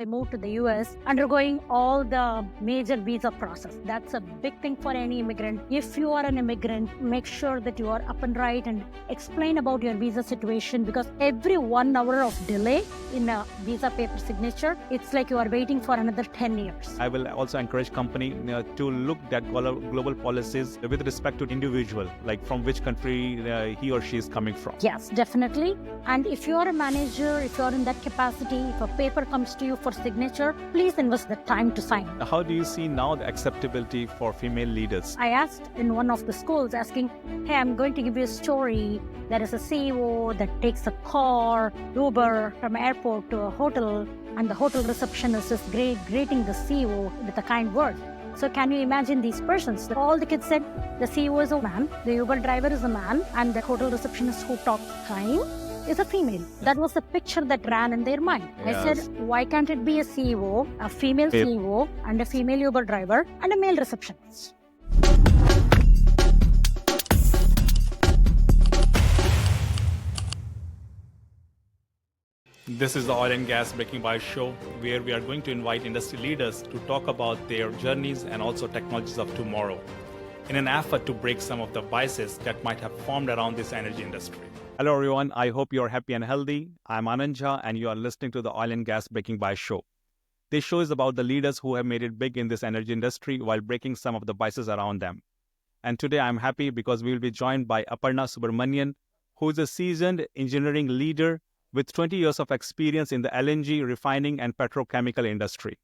I moved to the US, undergoing all the major visa process. That's a big thing for any immigrant. If you are an immigrant, make sure that you are up and right and explain about your visa situation, because every 1 hour of delay in a visa paper signature, it's like you are waiting for another 10 years. I will also encourage company to look at global policies with respect to individual, like from which country he or she is coming from. Yes, definitely. And if you are a manager, if you are in that capacity, if a paper comes to you for signature, please invest the time to sign. How do you see now the acceptability for female leaders? I asked in one of the schools, asking, hey, I'm going to give you a story. There is a CEO that takes a car, Uber, from airport to a hotel, and the hotel receptionist is greeting the CEO with a kind word. So can you imagine these persons? All the kids said the CEO is a man, the Uber driver is a man, and the hotel receptionist who talks kind is a female. That was the picture that ran in their mind. Yes. I said, why can't it be a CEO, a female CEO, and a female Uber driver, and a male receptionist? This is the Oil and Gas Breaking Bias show, where we are going to invite industry leaders to talk about their journeys and also technologies of tomorrow, in an effort to break some of the biases that might have formed around this energy industry. Hello everyone, I hope you're happy and healthy. I'm Anand Jha and you are listening to the Oil and Gas Breaking Bias show. This show is about the leaders who have made it big in this energy industry while breaking some of the biases around them. And today I'm happy because we will be joined by Aparna Subramanian, who is a seasoned engineering leader with 20 years of experience in the LNG, refining and petrochemical industry.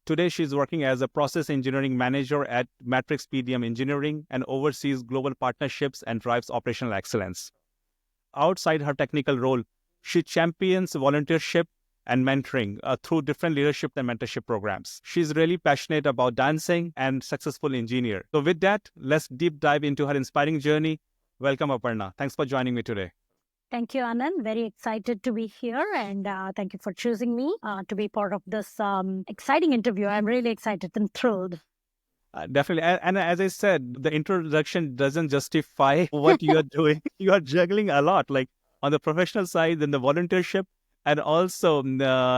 Today, she's working as a process engineering manager at Matrix PDM Engineering and oversees global partnerships and drives operational excellence. Outside her technical role, she champions volunteership and mentoring through different leadership and mentorship programs. She's really passionate about dancing and successful engineer. So with that, let's deep dive into her inspiring journey. Welcome, Aparna. Thanks for joining me today. Thank you, Anand. Very excited to be here, and thank you for choosing me to be part of this exciting interview. I'm really excited and thrilled. Definitely. And as I said, the introduction doesn't justify what you are doing. You are juggling a lot, like on the professional side, then the volunteership, and also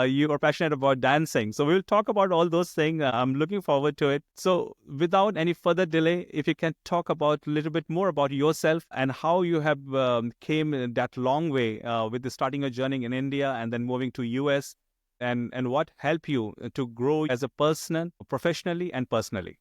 you are passionate about dancing. So we'll talk about all those things. I'm looking forward to it. So without any further delay, if you can talk about a little bit more about yourself and how you have came that long way with starting a journey in India and then moving to US, and what helped you to grow as a person, professionally and personally.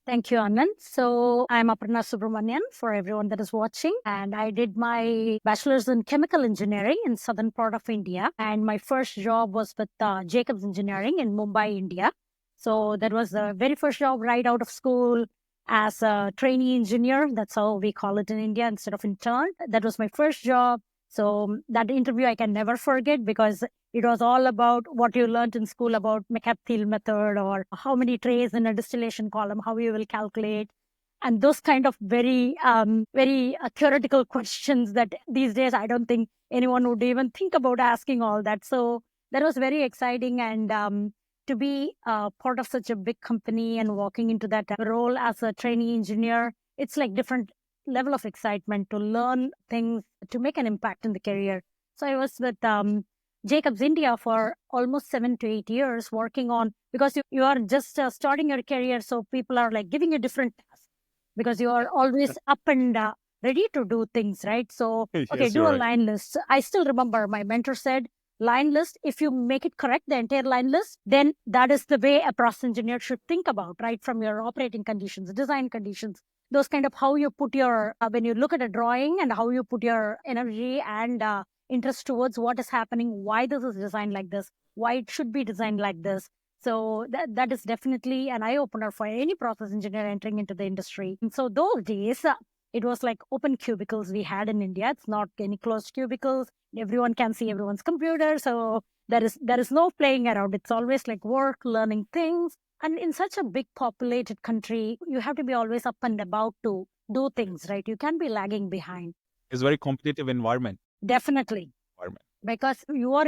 Thank you, Anand. So I'm Aparna Subramanian for everyone that is watching. And I did my bachelor's in chemical engineering in southern part of India. And my first job was with Jacobs Engineering in Mumbai, India. So that was the very first job right out of school as a trainee engineer. That's how we call it in India instead of intern. That was my first job. So that interview I can never forget because it was all about what you learned in school about McCabe-Thiel method or how many trays in a distillation column, how you will calculate, and those kind of very theoretical questions that these days I don't think anyone would even think about asking all that. So that was very exciting, and to be part of such a big company and walking into that role as a trainee engineer, it's like different level of excitement to learn things, to make an impact in the career. So I was with Jacobs India for almost 7 to 8 years working on, because you are just starting your career. So people are like giving you different tasks because you are always up and ready to do things, right? So, okay, Yes, do a right. line list. I still remember my mentor said, line list, if you make it correct, the entire line list, then that is the way a process engineer should think about, right? From your operating conditions, design conditions, those kind of how you put your, when you look at a drawing and how you put your energy and interest towards what is happening, why this is designed like this, why it should be designed like this. So that is definitely an eye-opener for any process engineer entering into the industry. And so those days, it was like open cubicles we had in India. It's not any closed cubicles. Everyone can see everyone's computer. So there is no playing around. It's always like work, learning things. And in such a big populated country, you have to be always up and about to do things, right? You can't be lagging behind. It's a very competitive environment. Definitely. Because you are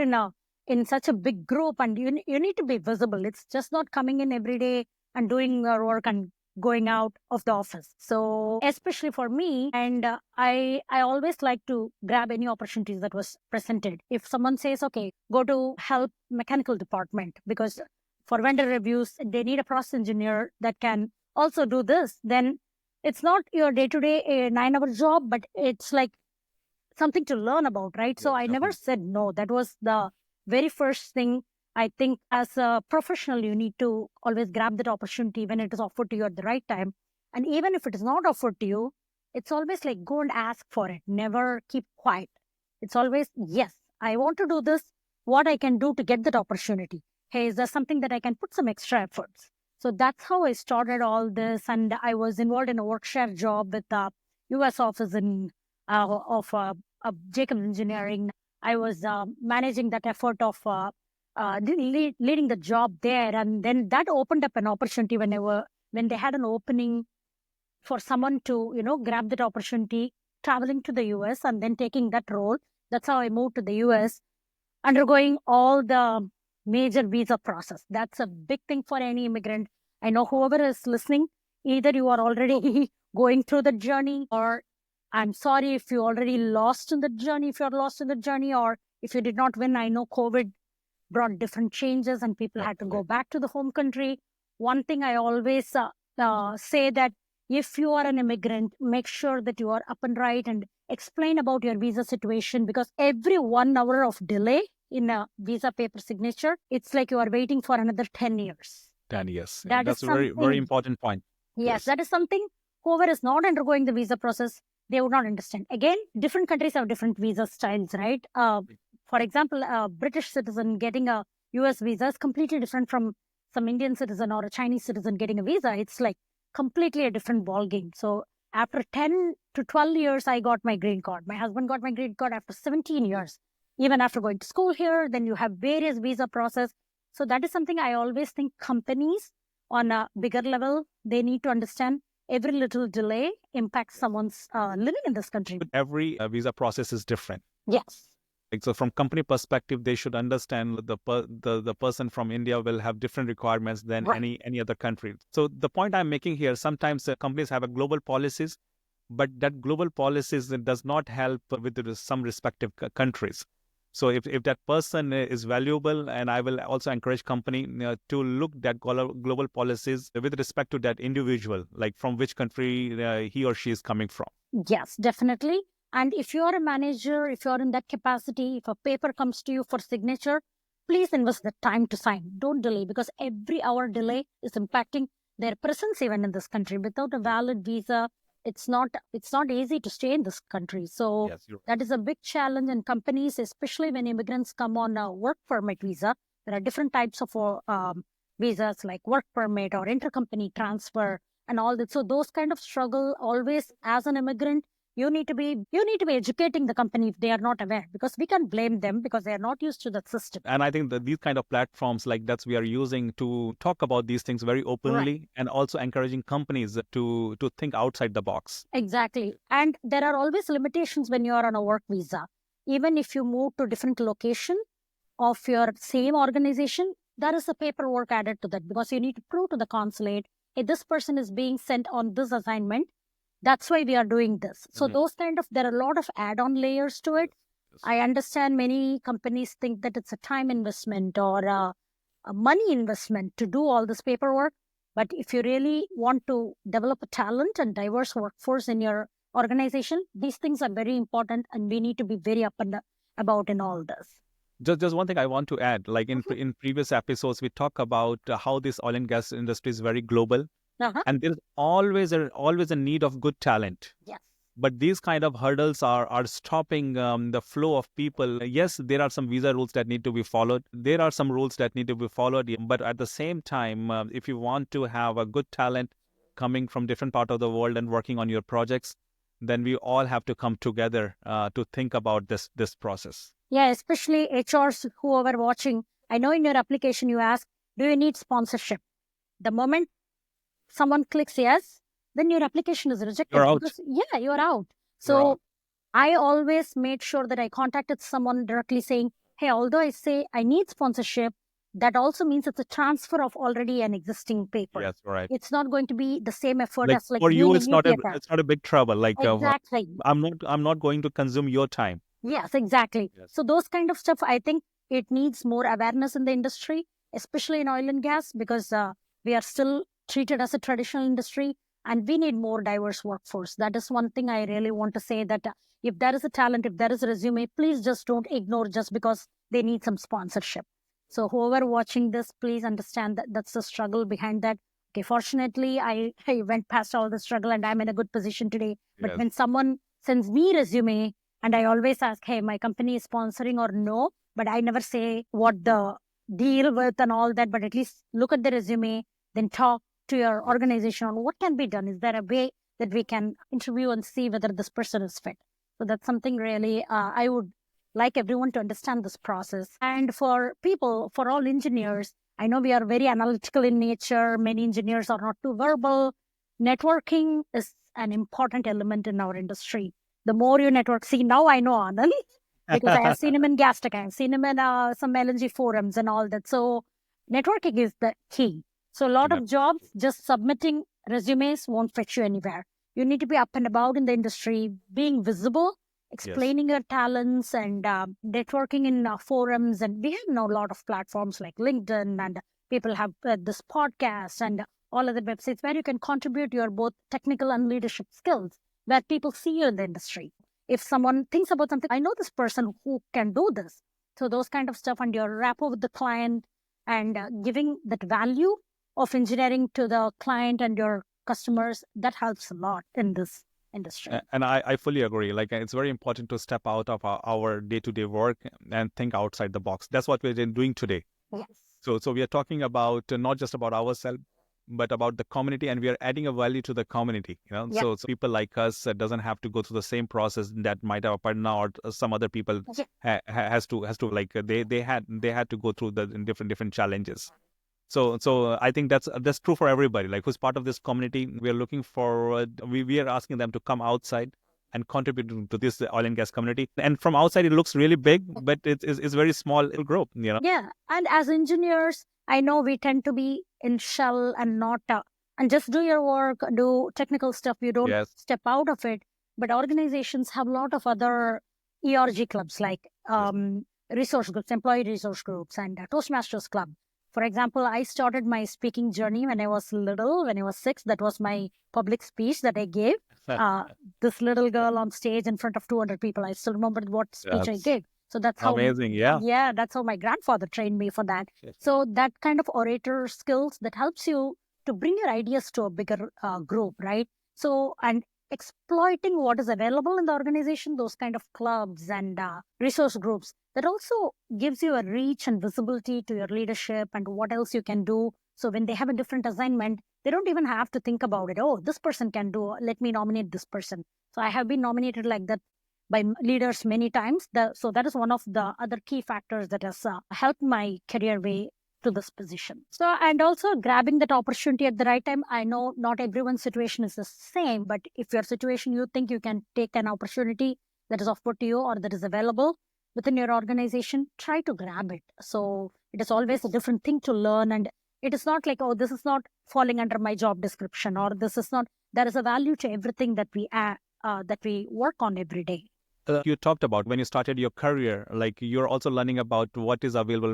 in such a big group and you need to be visible. It's just not coming in every day and doing your work and going out of the office. So especially for me, and I always like to grab any opportunities that was presented. If someone says, okay, go to help mechanical department because for vendor reviews, they need a process engineer that can also do this, then it's not your day-to-day a 9-hour job, but it's like something to learn about, right? So Yes, I never definitely. said no. That was the very first thing. I think as a professional, you need to always grab that opportunity when it is offered to you at the right time. And even if it is not offered to you, it's always like go and ask for it. Never keep quiet. It's always, yes, I want to do this. What I can do to get that opportunity. Hey, is there something that I can put some extra efforts? So that's how I started all this. And I was involved in a work share job with the US office in of Jacob Engineering. I was managing that effort of leading the job there, and then that opened up an opportunity when they had an opening for someone to grab that opportunity, traveling to the US and then taking that role. That's how I moved to the US, undergoing all the major visa process. That's a big thing for any immigrant. I know whoever is listening, either you are already going through the journey, or I'm sorry if you already lost in the journey, if you're lost in the journey, or if you did not win. I know COVID brought different changes and people had to go back to the home country. One thing I always say that if you are an immigrant, make sure that you are up and right and explain about your visa situation, because every 1 hour of delay in a visa paper signature, it's like you are waiting for another 10 years. 10 years. That is That's a very, very something. important point. Yes, that is something whoever is not undergoing the visa process, they would not understand. Again, different countries have different visa styles, right? For example, a British citizen getting a US visa is completely different from some Indian citizen or a Chinese citizen getting a visa. It's like completely a different ball game. So after 10 to 12 years, I got my green card. My husband got my green card after 17 years. Even after going to school here, then you have various visa process. So that is something I always think companies on a bigger level, they need to understand every little delay impacts someone's living in this country. Every visa process is different. Yes. Like, so from company perspective, they should understand the person from India will have different requirements than Right. any other country. So the point I'm making here, sometimes companies have a global policies, but that global policies does not help with some respective countries. So if that person is valuable, and I will also encourage company to look at global policies with respect to that individual, like from which country he or she is coming from. Yes, definitely. And if you're a manager, if you're in that capacity, if a paper comes to you for signature, please invest the time to sign. Don't delay, because every hour delay is impacting their presence even in this country. Without a valid visa, it's not easy to stay in this country. So Yes, you're that is a big challenge. And companies, especially when immigrants come on a work permit visa, there are different types of visas like work permit or intercompany transfer and all that. So those kind of struggle always, as an immigrant, you need to be educating the company if they are not aware, because we can blame them because they are not used to that system. And I think that these kind of platforms like that we are using to talk about these things very openly, Right. and also encouraging companies to think outside the box. Exactly. And there are always limitations when you are on a work visa. Even if you move to different location of your same organization, there is a paperwork added to that, because you need to prove to the consulate, hey, this person is being sent on this assignment. That's why we are doing this. So those kind of, there are a lot of add-on layers to it. I understand many companies think that it's a time investment or a money investment to do all this paperwork. But if you really want to develop a talent and diverse workforce in your organization, these things are very important, and we need to be very up and about in all this. Just one thing I want to add, like in previous episodes, we talk about how this oil and gas industry is very global, Uh-huh. and there's always a need of good talent. Yes. But these kind of hurdles are stopping the flow of people. Yes, there are some visa rules that need to be followed. There are some rules that need to be followed. But at the same time, if you want to have a good talent coming from different part of the world and working on your projects, then we all have to come together to think about this process. Yeah, especially HRs who are watching. I know in your application you ask, do you need sponsorship? The moment someone clicks yes, then your application is rejected. You're out. Because, yeah, you're out. You're So out. I always made sure that I contacted someone directly saying, hey, although I say I need sponsorship, that also means it's a transfer of already an existing paper. Yes, right. It's not going to be the same effort Like as like for you, doing a it's new not a paper. it's not a big trouble. Like Exactly. I'm not going to consume your time. Yes, exactly. Yes. So those kind of stuff, I think it needs more awareness in the industry, especially in oil and gas, because we are still treated as a traditional industry and we need more diverse workforce. That is one thing I really want to say, that if there is a talent, if there is a resume, please just don't ignore just because they need some sponsorship. So whoever watching this, please understand that that's the struggle behind that. Okay, fortunately, I went past all the struggle and I'm in a good position today. But Yes. when someone sends me resume, and I always ask, hey, my company is sponsoring or no, but I never say what the deal with and all that, but at least look at the resume, then talk to your organization on what can be done. Is there a way that we can interview and see whether this person is fit? So that's something really I would like everyone to understand this process. And for people, for all engineers, I know we are very analytical in nature. Many engineers are not too verbal. Networking is an important element in our industry. The more you network, see, now I know Anand because I have seen him in Gastech, I have seen him in some LNG forums and all that. So networking is the key. So a lot of jobs, just submitting resumes won't fetch you anywhere. You need to be up and about in the industry, being visible, explaining your talents, and networking in forums. And we have now a lot of platforms like LinkedIn, and people have this podcast and all other websites where you can contribute your both technical and leadership skills, where people see you in the industry. If someone thinks about something, I know this person who can do this. So those kind of stuff, and your rapport with the client, and giving that value of engineering to the client and your customers, that helps a lot in this industry. And I fully agree. Like it's very important to step out of our day-to-day work and think outside the box. That's what we're doing today. Yes. So we are talking about not just about ourselves, but about the community, and we are adding a value to the community. So people like us doesn't have to go through the same process that might have Aparna or some other people has to like they had to go through the different challenges. So I think that's true for everybody. Like who's part of this community, we are looking forward. We are asking them to come outside and contribute to this oil and gas community. And from outside, it looks really big, but it's very small little group. Yeah, and as engineers, I know we tend to be in shell and not and just do your work, do technical stuff. You don't step out of it. But organizations have a lot of other ERG clubs like resource groups, employee resource groups, and Toastmasters Club. For example, I started my speaking journey when I was little, when I was 6. That was my public speech that I gave. This little girl on stage in front of 200 people. I still remember what speech I gave. So that's how amazing. Yeah, that's how my grandfather trained me for that. So that kind of orator skills that helps you to bring your ideas to a bigger group, right? So, and exploiting what is available in the organization, those kind of clubs and resource groups, that also gives you a reach and visibility to your leadership and what else you can do. So when they have a different assignment, they don't even have to think about it. Oh, this person can do, let me nominate this person. So I have been nominated like that by leaders many times. So that is one of the other key factors that has helped my career way to this position. So, and also grabbing that opportunity at the right time. I know not everyone's situation is the same, but if your situation, you think you can take an opportunity that is offered to you or that is available within your organization, try to grab it. So it is always a different thing to learn, and it is not like, oh, this is not falling under my job description, or this is not, there is a value to everything that we work on every day. You talked about when you started your career, like you're also learning about what is available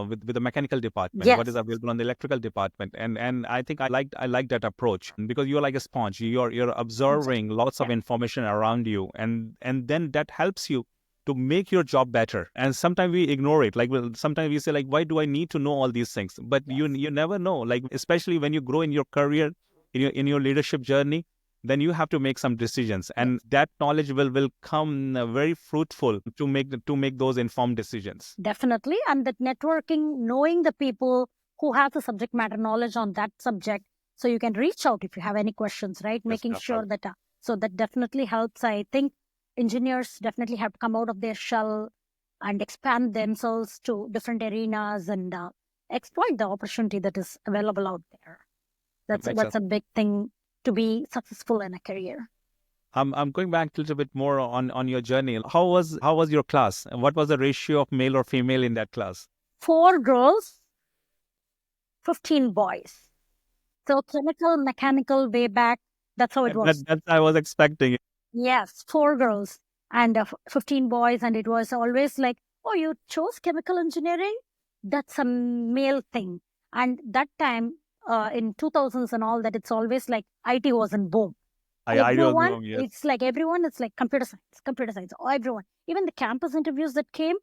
with the mechanical department, what is available on the electrical department, and I think I like that approach, because you're like a sponge. You're absorbing lots of information around you, and then that helps you to make your job better. And sometimes we ignore it. Like sometimes we say, like, why do I need to know all these things? But you never know. Like especially when you grow in your career, in your leadership journey, then you have to make some decisions, and that knowledge will come very fruitful to make those informed decisions. Definitely. And that networking, knowing the people who have the subject matter knowledge on that subject, so you can reach out if you have any questions, right? Making sure that so that definitely helps. I think engineers definitely have to come out of their shell and expand themselves to different arenas and exploit the opportunity that is available out there. That's a big thing to be successful in a career. I'm going back a little bit more on your journey. How was your class? And what was the ratio of male or female in that class? 4 girls 15 boys. So chemical, mechanical, way back, that's how it was. That's I was expecting. Yes, 4 girls and 15 boys. And it was always like, oh, you chose chemical engineering? That's a male thing. And that time in 2000s and all that, it's always like IT was in boom. I don't Everyone, know. Yes. it's like computer science, or everyone. Even the campus interviews that came,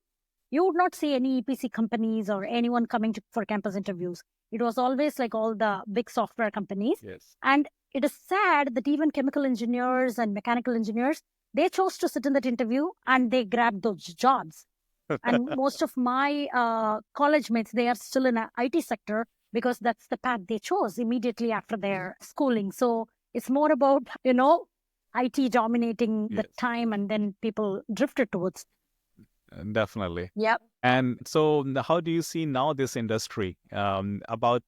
you would not see any EPC companies or anyone coming for campus interviews. It was always like all the big software companies. Yes. And it is sad that even chemical engineers and mechanical engineers, they chose to sit in that interview and they grabbed those jobs. And most of my college mates, they are still in the IT sector because that's the path they chose immediately after their schooling. So it's more about, IT dominating the Yes. time, and then people drifted towards. Definitely. Yep. And so, how do you see now this industry about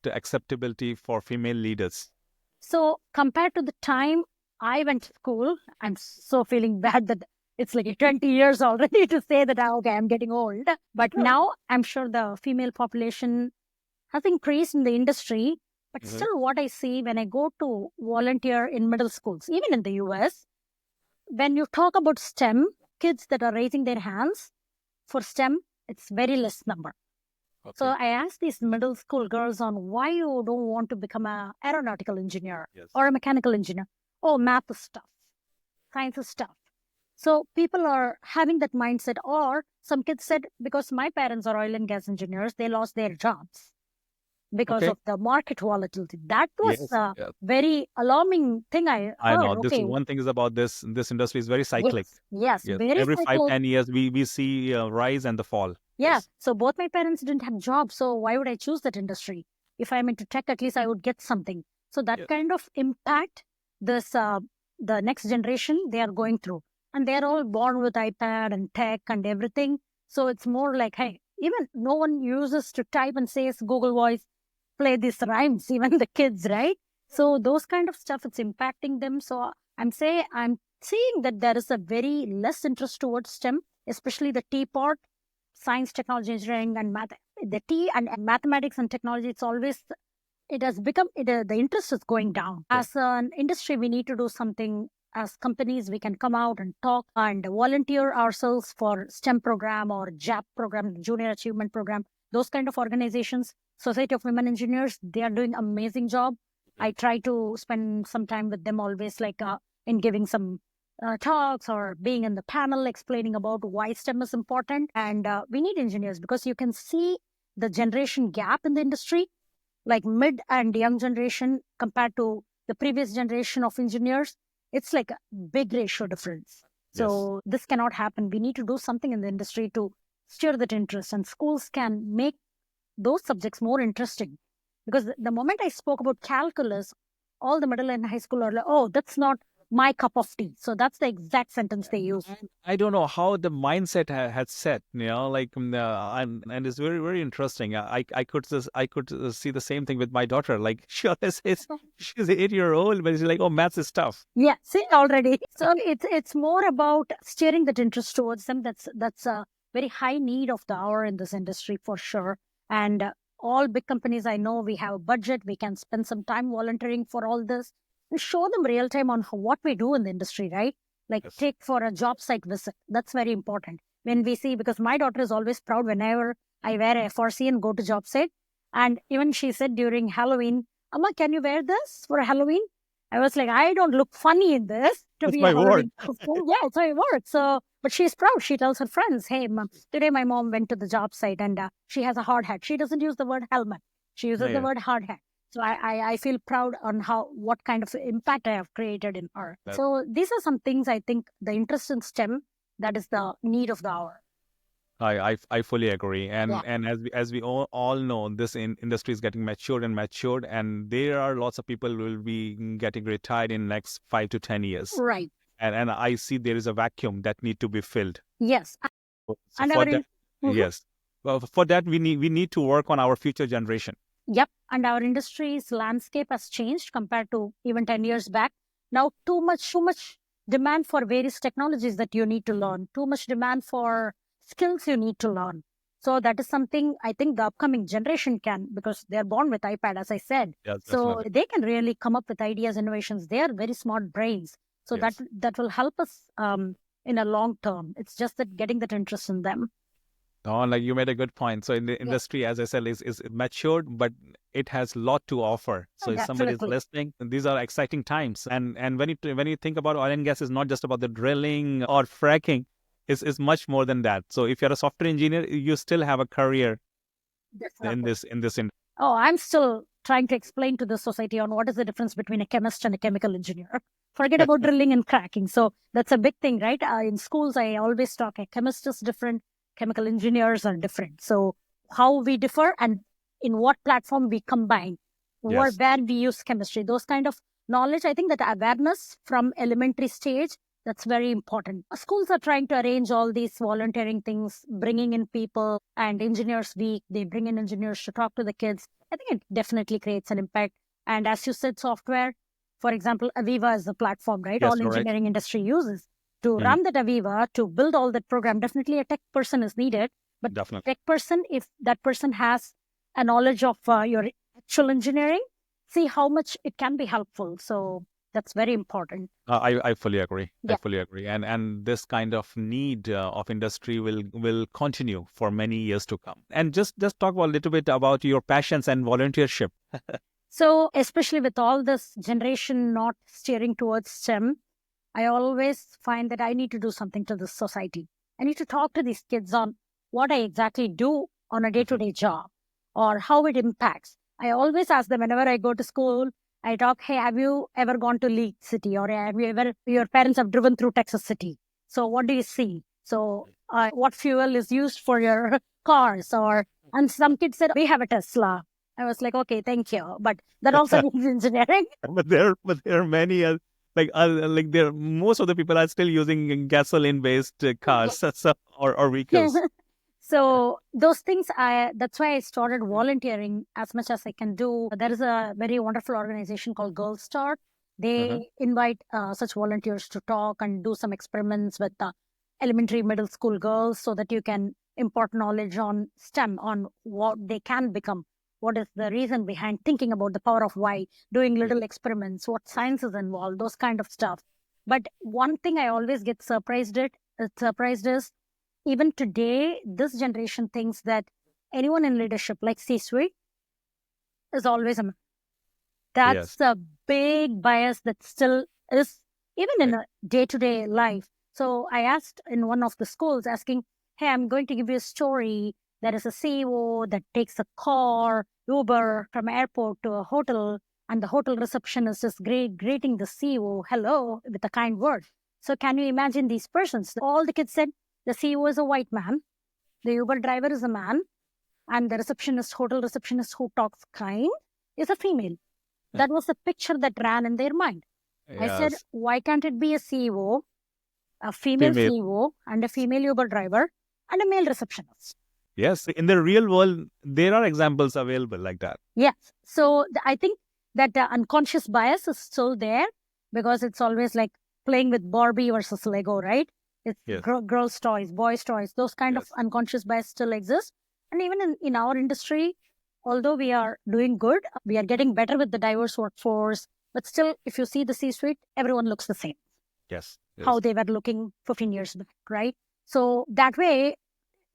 acceptability for female leaders? So compared to the time I went to school, I'm so feeling bad that it's like 20 years already to say that, okay, I'm getting old. But now I'm sure the female population has increased in the industry. But Mhm. still, what I see when I go to volunteer in middle schools, even in the US, when you talk about STEM, kids that are raising their hands for STEM, it's very less number. So Okay. I asked these middle school girls on why you don't want to become an aeronautical engineer Yes. or a mechanical engineer. Oh, math is tough, science is tough. So people are having that mindset. Or some kids said, because my parents are oil and gas engineers, they lost their jobs because Okay. of the market volatility. That was Yes. a Yes. very alarming thing I I know. heard. This Okay, one thing is about this industry is very cyclic. yes, Yes. very Every five, cyclical. 10 years, we see rise and the fall. Yeah. Yes. So both my parents didn't have jobs. So why would I choose that industry? If I'm into tech, at least I would get something. So that Yes. kind of impact this the next generation they are going through. And they're all born with iPad and tech and everything. So it's more like, hey, even no one uses to type and says Google Voice, play these rhymes, even the kids, right? So those kind of stuff, it's impacting them. So I'm seeing that there is a very less interest towards STEM, especially the T part, science, technology, engineering, and math. The T and mathematics and technology, it's always, it has become, the interest is going down. Okay. As an industry, we need to do something. As companies, we can come out and talk and volunteer ourselves for STEM program or JAP program, Junior Achievement Program, those kind of organizations. Society of Women Engineers, they are doing amazing job. I try to spend some time with them always, like in giving some talks or being in the panel explaining about why STEM is important. And we need engineers because you can see the generation gap in the industry, like mid and young generation compared to the previous generation of engineers. It's like a big ratio difference. So this cannot happen. We need to do something in the industry to steer that interest, and schools can make those subjects more interesting. Because the moment I spoke about calculus, all the middle and high school are like, oh, that's not my cup of tea. So that's the exact sentence they use. I don't know how the mindset had set, like, and it's very, very interesting. I could see the same thing with my daughter. Like, she always says she's 8 year old, but she's like, oh, maths is tough. Yeah, see already. So it's more about steering that interest towards them. That's a very high need of the hour in this industry for sure. And all big companies, I know we have a budget. We can spend some time volunteering for all this. We show them real time on what we do in the industry, right? Like Yes. take for a job site visit. That's very important. When we see, because my daughter is always proud whenever I wear a FRC and go to job site. And even she said during Halloween, Amma, can you wear this for Halloween? I was like, I don't look funny in this to It's be a my word. Halloween costume. Yeah, it's my word. So, but she's proud. She tells her friends, hey, mom, today my mom went to the job site and she has a hard hat. She doesn't use the word helmet. She uses the Yeah. word hard hat. So I feel proud on what kind of impact I have created in her. So these are some things I think the interest in STEM, that is the need of the hour. I fully agree, and Yeah. and as we all know, this industry is getting matured, and there are lots of people who will be getting retired in next 5 to 10 years, Right. and I see there is a vacuum that need to be filled. Yes. So And for our that, Mhm. yes, well, for that we need to work on our future generation. Yep. And our industry's landscape has changed compared to even 10 years back. Now, too much demand for various technologies that you need to learn, too much demand for skills you need to learn. So that is something I think the upcoming generation can, because they're born with iPad, as I said. Yes, So definitely. they can really come up with ideas, innovations. They are very smart brains. So Yes. that will help us in a long term. It's just that getting that interest in them. No, like you made a good point. So in the Yeah, industry, as I said, is matured, but it has a lot to offer. So if somebody is absolutely. listening, these are exciting times. And when you think about oil and gas, it's not just about the drilling or fracking. It's much more than that. So if you're a software engineer, you still have a career in Definitely. this industry. Oh, I'm still trying to explain to the society on what is the difference between a chemist and a chemical engineer. Forget about drilling and cracking. So that's a big thing, right? In schools, I always talk a chemist is different, chemical engineers are different. So how we differ and in what platform we combine, where Yes. we use chemistry, those kind of knowledge. I think that awareness from elementary stage, that's very important. Schools are trying to arrange all these volunteering things, bringing in people, and Engineers Week. They bring in engineers to talk to the kids. I think it definitely creates an impact. And as you said, software, for example, Aviva is the platform, right? Yes, All you're right. engineering industry uses. To Mhm. run that Aviva, to build all that program, definitely a tech person is needed. But Definitely. tech person, if that person has a knowledge of your actual engineering, see how much it can be helpful. So that's very important. I fully agree. I Yeah. fully agree. And this kind of need of industry will continue for many years to come. And just talk a little bit about your passions and volunteership. So, especially with all this generation not steering towards STEM, I always find that I need to do something to this society. I need to talk to these kids on what I exactly do on a day to Mhm. day job or how it impacts. I always ask them whenever I go to school, I talk, hey, have you ever gone to Leeds City or have you ever, your parents have driven through Texas City? So, what do you see? So, what fuel is used for your cars? And some kids said, we have a Tesla. I was like, okay, thank you. But that also needs engineering. But there are many like there most of the people are still using gasoline based cars so, or vehicles. So those things, that's why I started volunteering as much as I can do. There is a very wonderful organization called Girl Start. Mhm. They invite such volunteers to talk and do some experiments with elementary, middle school girls so that you can impart knowledge on STEM, on what they can become. What is the reason behind thinking about the power of why, doing Yeah. little experiments, what science is involved, those kind of stuff. But one thing I always get surprised is even today, this generation thinks that anyone in leadership, like C-suite, is always a man. Yes. That's a big bias that still is even in Right. a day-to-day life. So I asked in one of the schools, asking, "Hey, I'm going to give you a story. There is a CEO that takes a car, Uber from airport to a hotel, and the hotel receptionist is greeting the CEO hello with a kind word. So can you imagine these persons?" All the kids said the CEO is a white man, the Uber driver is a man, and the receptionist, hotel receptionist who talks kind, is a female. That was the picture that ran in their mind. I said, Yes. why can't it be a CEO, a female Female. CEO, and a female Uber driver, and a male receptionist? Yes. In the real world, there are examples available like that. Yes. So I think that the unconscious bias is still there because it's always like playing with Barbie versus Lego, right? It's Yes. girls' toys, boys' toys, those kind of Yes. unconscious bias still exist. And even in our industry, although we are doing good, we are getting better with the diverse workforce. But still, if you see the C suite, everyone looks the same, Yes. how Yes. they were looking 15 years back, right? So that way,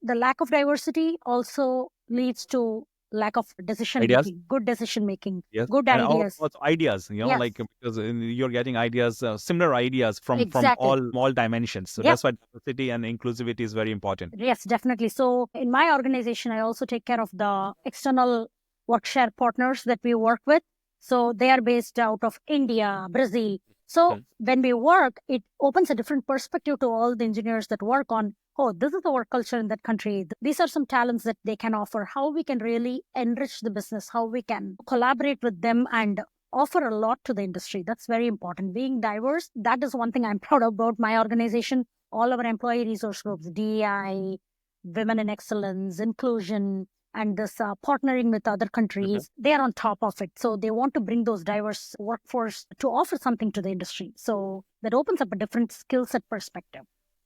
the lack of diversity also leads to lack of decision Ideas. making, good decision making, Yes. good And ideas. also ideas, Yes, like because you're getting ideas, similar ideas from exactly. all dimensions. So Yep. that's why diversity and inclusivity is very important. Yes, definitely. So in my organization, I also take care of the external workshare partners that we work with. So they are based out of India, Brazil. So Mhm. when we work, it opens a different perspective to all the engineers that work on, oh, this is the work culture in that country. These are some talents that they can offer, how we can really enrich the business, how we can collaborate with them and offer a lot to the industry. That's very important. Being diverse, that is one thing I'm proud about my organization. All our employee resource groups, DEI, Women in Excellence, Inclusion, and this partnering with other Mhm. countries, they are on top of it. So they want to bring those diverse workforce to offer something to the industry. So that opens up a different skill set perspective.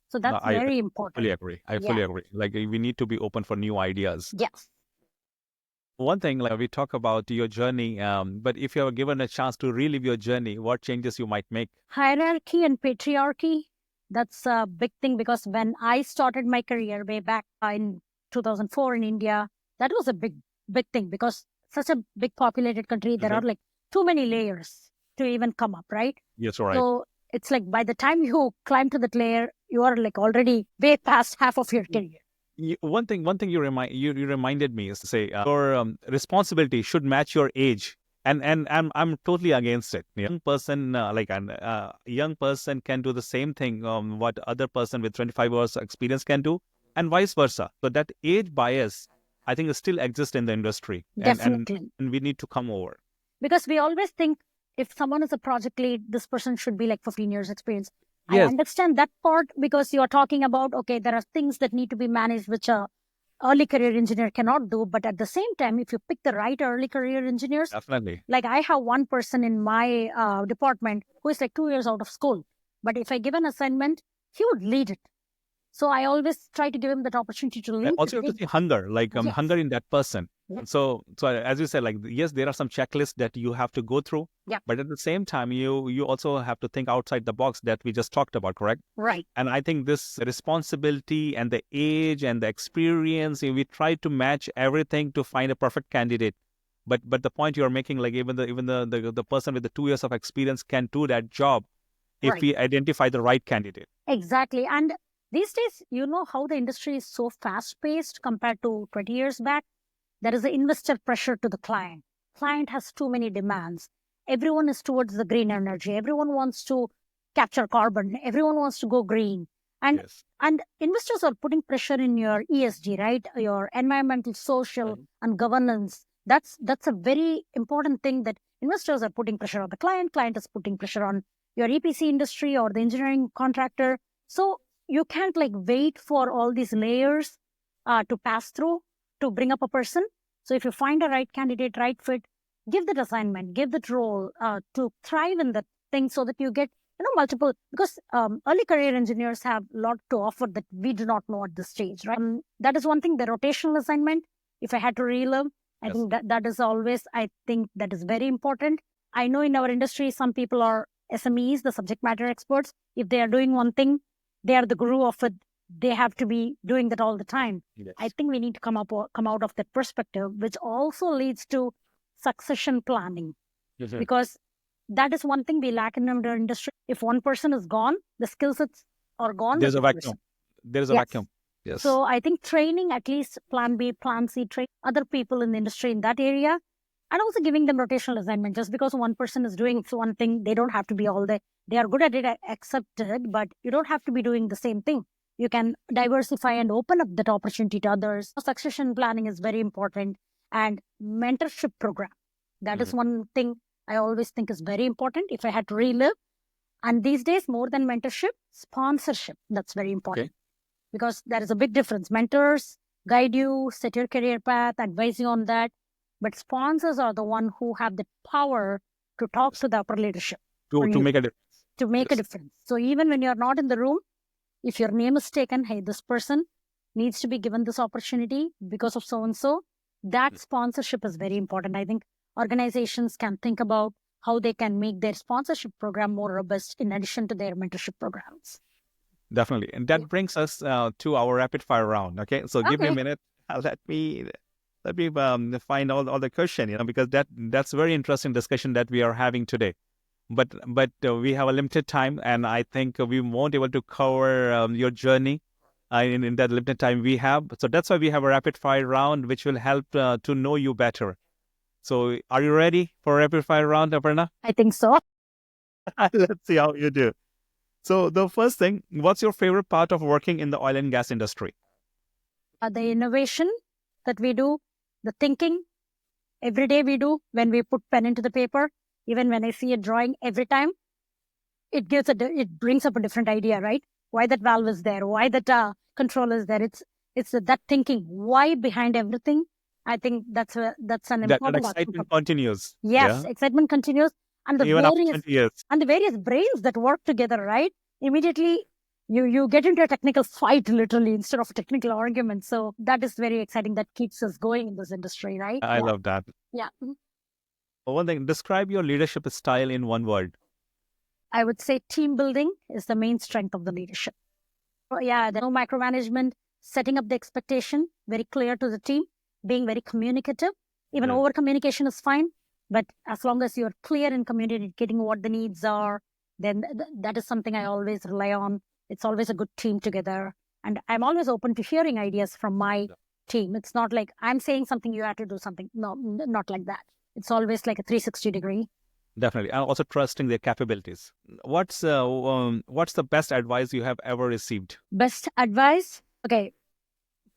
So that's I very fully important. agree. I Yeah. fully agree. Like we need to be open for new ideas. Yes. One thing, like we talk about your journey, but if you are given a chance to relive your journey, what changes you might make? Hierarchy and patriarchy, that's a big thing, because when I started my career way back in 2004 in India, that was a big thing, because such a big populated country, there are like too many layers to even come up, right? Yes, right. So it's like by the time you climb to that layer, you are like already way past half of your career. One thing you reminded me is to say your responsibility should match your age, and I'm totally against it. Young person like an young person can do the same thing what other person with 25 years experience can do, and vice versa. So that age bias, I think, still exists in the industry, Definitely. and we need to come over. Because we always think if someone is a project lead, this person should be like 15 years experience. I Yes, understand that part, because you're talking about, okay, there are things that need to be managed which a early career engineer cannot do. But at the same time, if you pick the right early career engineers, definitely. like I have one person in my department who is like 2 years out of school, but if I give an assignment, he would lead it. So I always try to give him that opportunity to lead. Also, you have to see hunger, like Yes. hunger in that person. Yes. So as you said, like yes, there are some checklists that you have to go through. Yeah. But at the same time, you also have to think outside the box that we just talked about, correct? Right. And I think this responsibility and the age and the experience, we try to match everything to find a perfect candidate. But the point you're making, like even the person with the 2 years of experience can do that job if Right. we identify the right candidate. Exactly. And these days, you know how the industry is so fast paced compared to 20 years back. There is an investor pressure to the client. Client has too many demands. Everyone is towards the green energy. Everyone wants to capture carbon. Everyone wants to go green. And Yes. and investors are putting pressure in your ESG, right? Your environmental, social, and governance. That's a very important thing, that investors are putting pressure on the client. Client is putting pressure on your EPC industry or the engineering contractor. So you can't like wait for all these layers to pass through to bring up a person. So if you find a right candidate, right fit, give that assignment, give that role to thrive in that thing, so that you get multiple. Because early career engineers have a lot to offer that we do not know at this stage, right? That is one thing. The rotational assignment, if I had to relive, I think that is always, I think that is very important. I know in our industry, some people are SMEs, the subject matter experts. If they are doing one thing, they are the guru of it. They have to be doing that all the time. Yes. I think we need to come out of that perspective, which also leads to succession planning. Because that is one thing we lack in our industry. If one person is gone, the skill sets are gone. There's a vacuum. There's a vacuum. Yes. So I think training, at least plan B, plan C, train other people in the industry in that area, and also giving them rotational assignment. Just because one person is doing one thing, they don't have to be all day. They are good at it, accepted, but you don't have to be doing the same thing. You can diversify and open up that opportunity to others. Succession planning is very important, and mentorship program. That is one thing I always think is very important if I had to relive. And these days, more than mentorship, sponsorship. That's very important. Because there is a big difference. Mentors guide you, set your career path, advise you on that. But sponsors are the one who have the power to talk to the upper leadership. To make a difference. To make a difference. So even when you're not in the room, if your name is taken, hey, this person needs to be given this opportunity because of so-and-so, that sponsorship is very important. I think organizations can think about how they can make their sponsorship program more robust in addition to their mentorship programs. Definitely. And that brings us to our rapid fire round. Okay. So give me a minute. Let me find all the question, because that's a very interesting discussion that we are having today. But we have a limited time, and I think we won't able to cover your journey in that limited time we have. So that's why we have a rapid fire round, which will help to know you better. So are you ready for a rapid fire round, Aparna? I think so. Let's see how you do. So the first thing, what's your favorite part of working in the oil and gas industry? The innovation that we do, the thinking every day we do when we put pen into the paper. Even when I see a drawing, every time it brings up a different idea, right? Why that valve is there? Why that control is there? It's that thinking. Why behind everything? I think that's an important. That excitement continues. Yes, excitement continues, and the even after 20 years. and the various brains that work together, right? Immediately, You get into a technical fight literally instead of a technical argument. So that is very exciting. That keeps us going in this industry, right? I love that. Yeah. One thing, describe your leadership style in one word. I would say team building is the main strength of the leadership. Yeah, no micromanagement, setting up the expectation, very clear to the team, being very communicative. Even over communication is fine, but as long as you're clear in communicating what the needs are, then that is something I always rely on. It's always a good team together. And I'm always open to hearing ideas from my team. It's not like I'm saying something, you have to do something. No, not like that. It's always like a 360 degree. Definitely. And also trusting their capabilities. What's the best advice you have ever received? Best advice? Okay.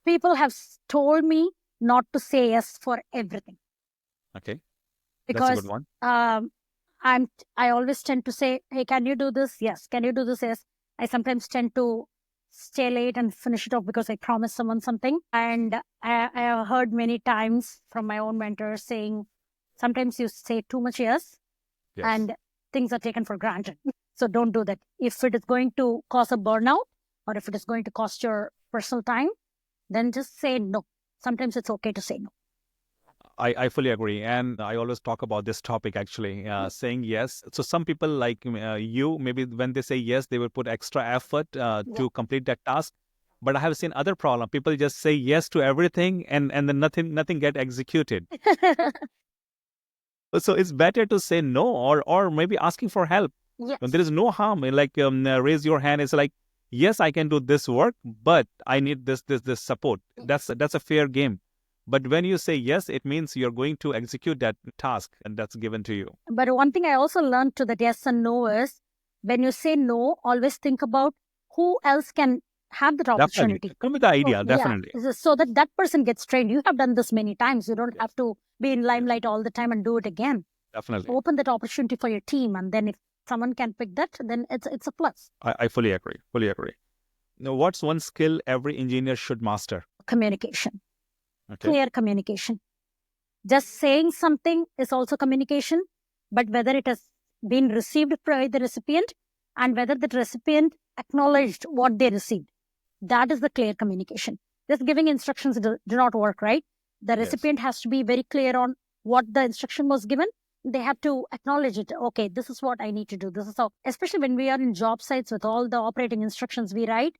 People have told me not to say yes for everything. Okay. Because that's a good one. I always tend to say, hey, can you do this? Yes. Can you do this? Yes. I sometimes tend to stay late and finish it off because I promised someone something. And I have heard many times from my own mentors saying, sometimes you say too much yes, and things are taken for granted. So don't do that. If it is going to cause a burnout or if it is going to cost your personal time, then just say no. Sometimes it's okay to say no. I fully agree. And I always talk about this topic actually, saying yes. So some people like you, maybe when they say yes, they will put extra effort to complete that task. But I have seen other problem. People just say yes to everything and then nothing get executed. So it's better to say no or maybe asking for help. Yes. There is no harm. Like raise your hand. It's like, yes, I can do this work, but I need this support. That's a fair game. But when you say yes, it means you're going to execute that task and that's given to you. But one thing I also learned to that yes and no is when you say no, always think about who else can have that opportunity. Definitely. Come with the idea, definitely. Yeah. So that that person gets trained. You have done this many times. You don't have to be in limelight all the time and do it again. Definitely. Open that opportunity for your team. And then if someone can pick that, then it's a plus. I fully agree. Fully agree. Now, what's one skill every engineer should master? Communication. Okay. Clear communication. Just saying something is also communication, but whether it has been received by the recipient and whether the recipient acknowledged what they received, that is the clear communication. Just giving instructions do not work, right? The recipient has to be very clear on what the instruction was given. They have to acknowledge it. Okay, this is what I need to do. This is how, especially when we are in job sites with all the operating instructions we write,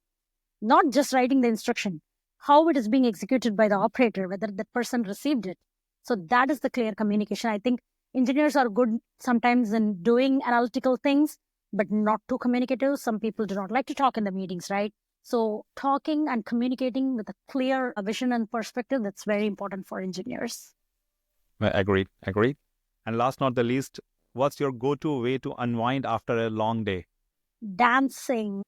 not just writing the instruction, how it is being executed by the operator, whether the person received it. So that is the clear communication. I think engineers are good sometimes in doing analytical things, but not too communicative. Some people do not like to talk in the meetings, right? So talking and communicating with a clear vision and perspective, that's very important for engineers. Agreed. And last not the least, what's your go-to way to unwind after a long day? Dancing.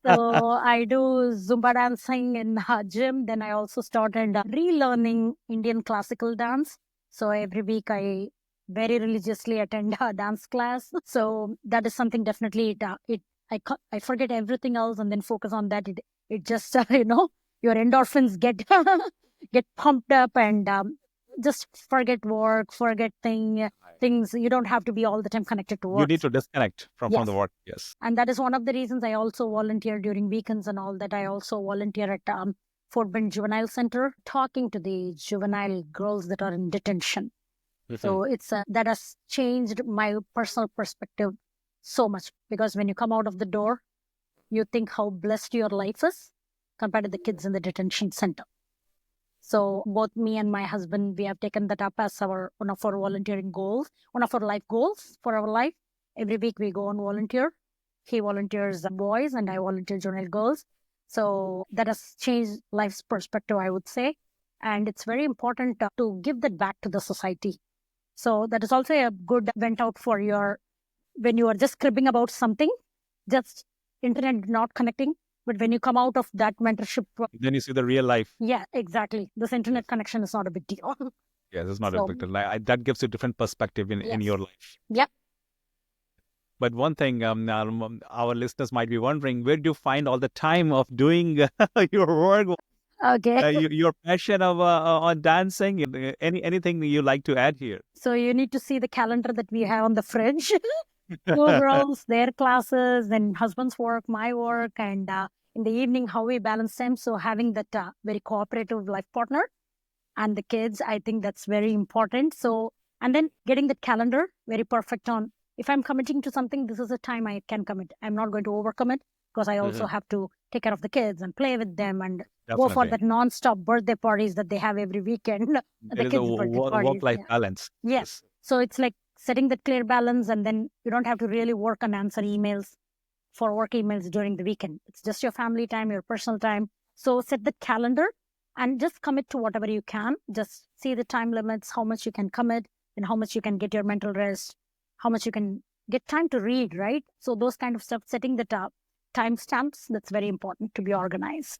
So I do Zumba dancing in the gym. Then I also started relearning Indian classical dance. So every week I very religiously attend a dance class. So that is something definitely I forget everything else and then focus on that. It just your endorphins get get pumped up and just forget work, forget things. You don't have to be all the time connected to work. You need to disconnect from the work. Yes. And that is one of the reasons I also volunteer during weekends and all that. I also volunteer at Fort Bend Juvenile Center, talking to the juvenile girls that are in detention. So it's that has changed my personal perspective so much, because when you come out of the door, you think how blessed your life is compared to the kids in the detention center. So both me and my husband, we have taken that up as one of our volunteering goals, one of our life goals for our life. Every week we go and volunteer. He volunteers boys and I volunteer juvenile girls. So that has changed life's perspective, I would say. And it's very important to give that back to the society. So that is also a good vent out for when you are just cribbing about something, just internet not connecting. But when you come out of that mentorship, then you see the real life. Yeah, exactly. This internet connection is not a big deal. Yes, it's not a big deal. That gives you different perspective in your life. Yep. But one thing, our listeners might be wondering, where do you find all the time of doing your work? Okay. Your passion of on dancing. Anything you like to add here? So you need to see the calendar that we have on the fridge. School girls, their classes, then husband's work, my work, and in the evening, how we balance them. So having that very cooperative life partner and the kids, I think that's very important. So, and then getting the calendar very perfect on if I'm committing to something, this is a time I can commit. I'm not going to overcommit because I also have to take care of the kids and play with them and go for Definitely. that non-stop birthday parties that they have every weekend. There The is a kids' birthday parties. work-life balance. Yes. So it's like setting that clear balance, and then you don't have to really work and answer emails for work emails during the weekend. It's just your family time, your personal time. So set the calendar and just commit to whatever you can. Just see the time limits, how much you can commit, and how much you can get your mental rest, how much you can get time to read, right? So those kind of stuff, setting the time stamps, that's very important to be organized.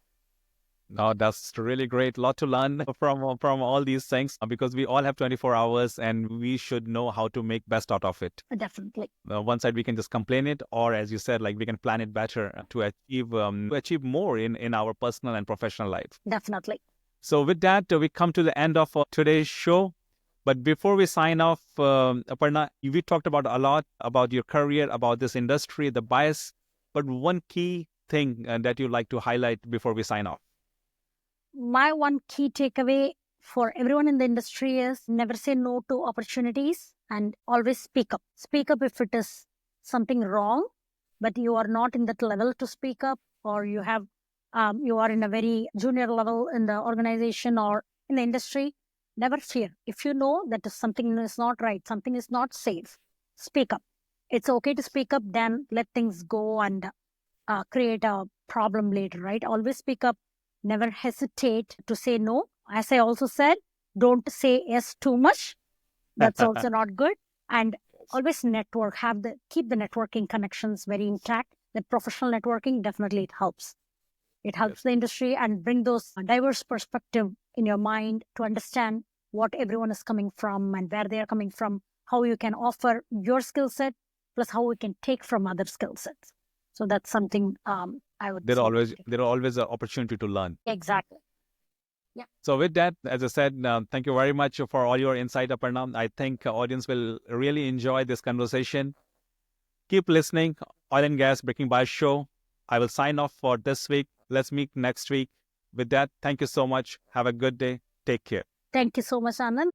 No, that's really great. Lot to learn from all these things because we all have 24 hours and we should know how to make best out of it. Definitely. One side we can just complain it, or as you said, like we can plan it better to achieve more in our personal and professional life. Definitely. So with that, we come to the end of today's show. But before we sign off, Aparna, we talked about a lot about your career, about this industry, the bias. But one key thing that you'd like to highlight before we sign off. My one key takeaway for everyone in the industry is never say no to opportunities and always speak up. Speak up if it is something wrong, but you are not in that level to speak up, or you have you are in a very junior level in the organization or in the industry. Never fear. If you know that something is not right, something is not safe, speak up. It's okay to speak up, then let things go and create a problem later, right? Always speak up. Never hesitate to say no. As I also said, don't say yes too much. That's also not good. And always network. Keep the networking connections very intact. That professional networking, definitely it helps. It helps the industry and bring those diverse perspective in your mind to understand what everyone is coming from and where they are coming from, how you can offer your skill set, plus how we can take from other skill sets. So that's something I would There say. are always an opportunity to learn. Exactly. Yeah. So with that, as I said, thank you very much for all your insight, Aparna. I think audience will really enjoy this conversation. Keep listening. Oil and Gas Breaking Bias Show. I will sign off for this week. Let's meet next week. With that, thank you so much. Have a good day. Take care. Thank you so much, Anand.